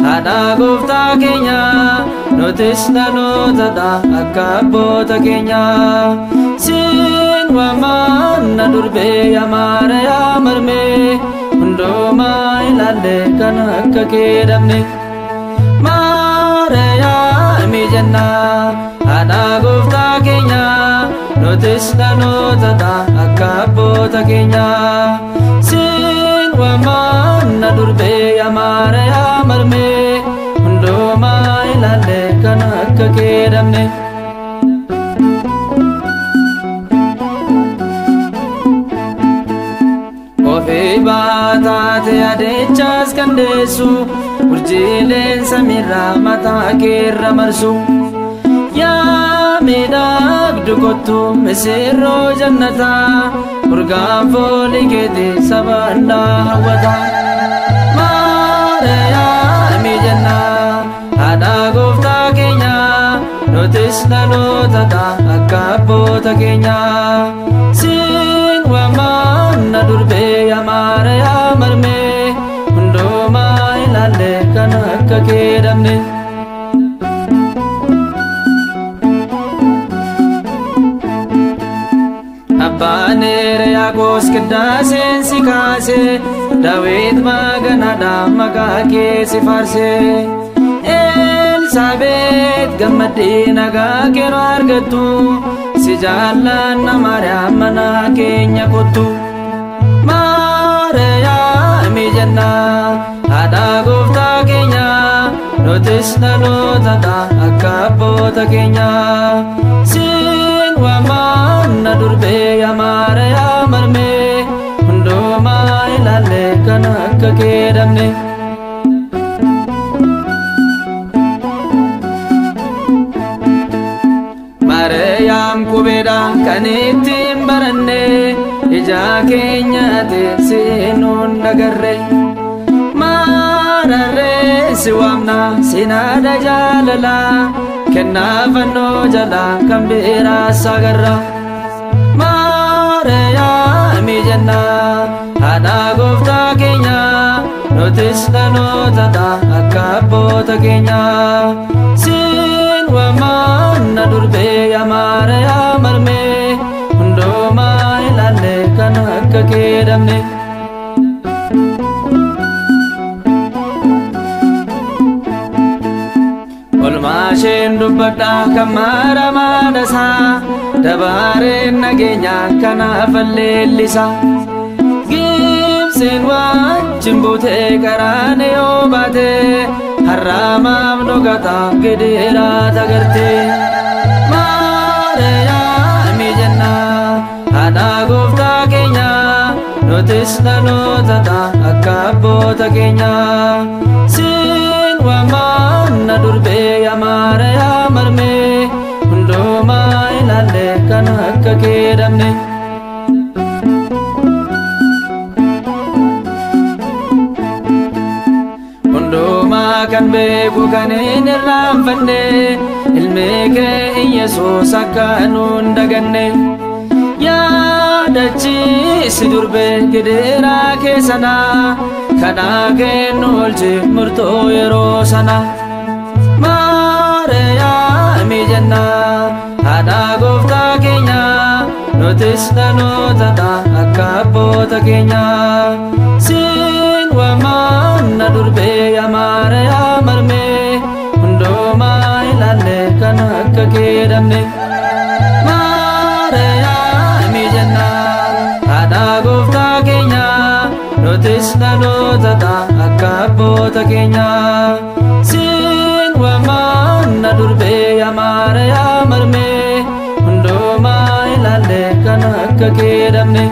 haadha gooftaa keenya nutis dhalootadha akka abboota keenya siin waamaanna durbee yaa Maariyaam marmee hundumaa ilaalle kan akka kee dhabne Maariyaami jenna haadha gooftaa keenya nutis dhalootadha akka abboota keenya siin waamaanna durbee yaa Maariyaam marmee hundumaa ilaalle kan akka kee dhabne ofii baataate adeechas kan deessu urjiileen samiirraa mataa keerra marsu yaa miidhagdu kottu misirroo jannataa urgaan foolii keetii saba hundaa hawwata Maariyaami jenna haadha gooftaa keenya nutis dhalootadha akka abboota keenya siin waamaanna durbee yaa Maariyaam marmee hundumaa ilaalle kan akka kee dhabne abbaan Hiriyaaqoos qiddaaseen si kaase Daawit maganaadhaan maqaa kee si faarse Elsaabeet gammaddee nagaa yeroo argattu si jaallanna Maariyaam mana keenya kottu Maariyaami jenna haadha gooftaa keenya nutis dhalootadha akka abboota keenya siin waamaanna durbee yaa Maariyaam marmee hundumaa ilaalle kan akka kee dhabne Maariyaam qubeedha kan ittiin baranne ija keenyaati siinuun dagarre maararree si waamna sinaada jaalala kennaa fannoo jala kan biraas agarra Maariyaami jenna haadha gooftaa keenya nutis dhalootadha akka abboota keenya siin waamaanna durbee yaa Maariyaam marmee hundumaa ilaalle kan akka kee dhabne olmaasheen dubbadha kan maaramaadhasaa dabareen nageenya kanaaf alleellisa Gibsiin wajjin buutee qaraane yoo baate har'aamaaf dhokata gidiiraat agarte Maariyaami jenna haadha gooftaa keenya nutis dhalootadha akka abboota keenya siin waamaanna durbee yaa Maariyaam marmee hundumaa ilaalle kan akka kee dhabne hundumaa kan beeku kan hin irraanfanne ilmi kee Yesuus akka nuun daganne yaadachiisi durbee gidiraa kee sana kadhaa kennu oolchi murtoo yeroo sana Maariyaami jenna haadha gooftaa keenya nutis dhalootadha akka abboota keenya siin waamaanna durbee yaa Maariyaam marmee hundumaa ilaalle kan akka kee dhabne Maariyaami jenna haadha gooftaa keenya nutis dhalootadha akka abboota keenya siin waamaanna durbee yaa Maariyaam marmee hundumaa ilaalle kan akka kee dhabne